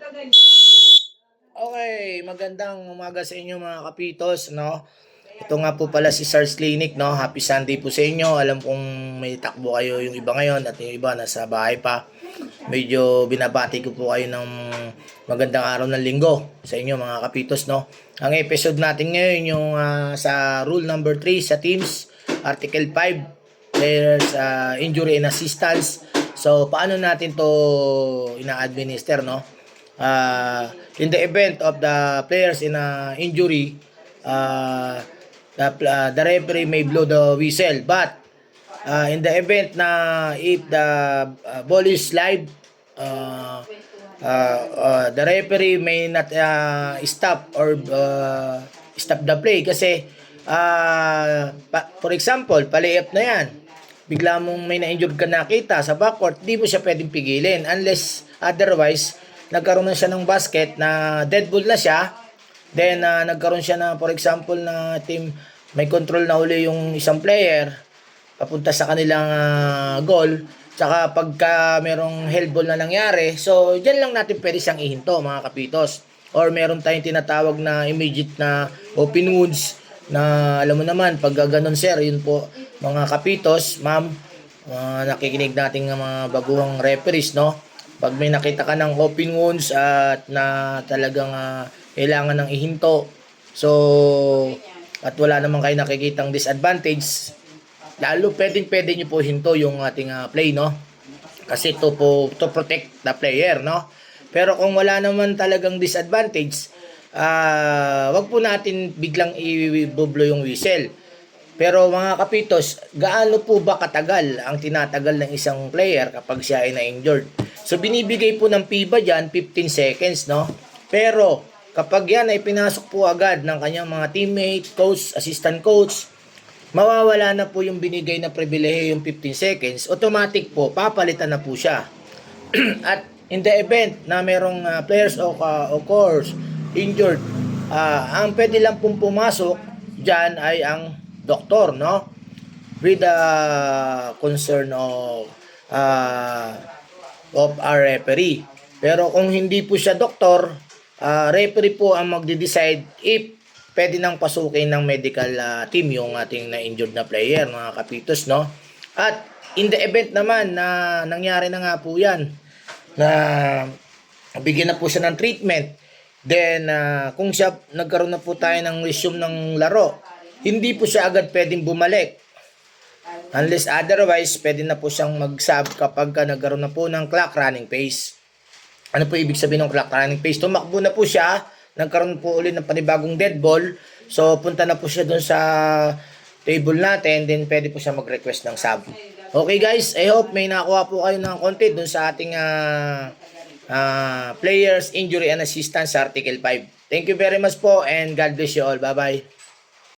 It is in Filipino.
Okay, magandang umaga sa inyo mga kapitos, no? Ito nga po pala si SARS Clinic, no? Happy Sunday po sa inyo. Alam kong may takbo kayo yung iba ngayon at yung iba nasa bahay pa. Medyo binabati ko po kayo ng magandang araw ng linggo sa inyo mga kapitos, no? Ang episode natin ngayon yung sa rule number 3 sa Teams, Article 5, players injury and assistance. So, paano natin to ina-administer, no? In the event of the players in injury, the referee may blow the whistle. But in the event na if the ball is live, the referee may not stop or stop the play kasi for example, pali-up na yan. Bigla mong may na-injured ka nakita sa backcourt, di mo siya pwedeng pigilin unless otherwise nagkaroon na siya ng basket na dead ball na siya. Then nagkaroon siya na for example na team may control na uli yung isang player papunta sa kanilang goal. Tsaka pagka merong held ball na nangyari, so dyan lang natin pwede siyang ihinto mga kapitos. Or meron tayong tinatawag na immediate na open wounds na alam mo naman pag ganun sir, yun po mga kapitos, ma'am, nakikinig nating mga baguhang referees, no? Pag may nakita ka ng open wounds at na talagang kailangan ng ihinto, so at wala naman kayo nakikitang disadvantage, lalo pwede nyo po hinto yung ating play, no? Kasi to protect the player, no? Pero kung wala naman talagang disadvantage, wag po natin biglang i-bublo yung whistle. Pero mga kapitos, gaano po ba katagal ang tinatagal ng isang player kapag siya ay na-injured? So binibigay po ng FIBA dyan 15 seconds, no? Pero kapag yan ay pinasok po agad ng kanyang mga teammate, coach, assistant coach, mawawala na po yung binigay na pribilehe yung 15 seconds. Automatic po, papalitan na po siya. At in the event na merong players o course injured, ang pwede lang pong pumasok dyan ay ang doktor, no? With the concern of our referee. Pero kung hindi po siya doktor, referee po ang magde-decide if pwede nang pasukin ng medical team yung ating na-injured na player, mga kapitos, no? At in the event naman na nangyari na nga po yan, na bigyan na po siya ng treatment, then kung siya nagkaroon na po tayo ng resume ng laro, hindi po siya agad pwedeng bumalik. Unless otherwise, pwede na po siyang mag-sub kapag nagkaroon na po ng clock running pace. Ano po ibig sabihin ng clock running pace? Tumakbo na po siya, nagkaroon po ulit ng panibagong dead ball, so punta na po siya dun sa table natin, then pwede po siya mag-request ng sub. Okay guys, I hope may nakuha po kayo ng content dun sa ating players, injury and assistance sa Article 5. Thank you very much po and God bless you all. Bye-bye.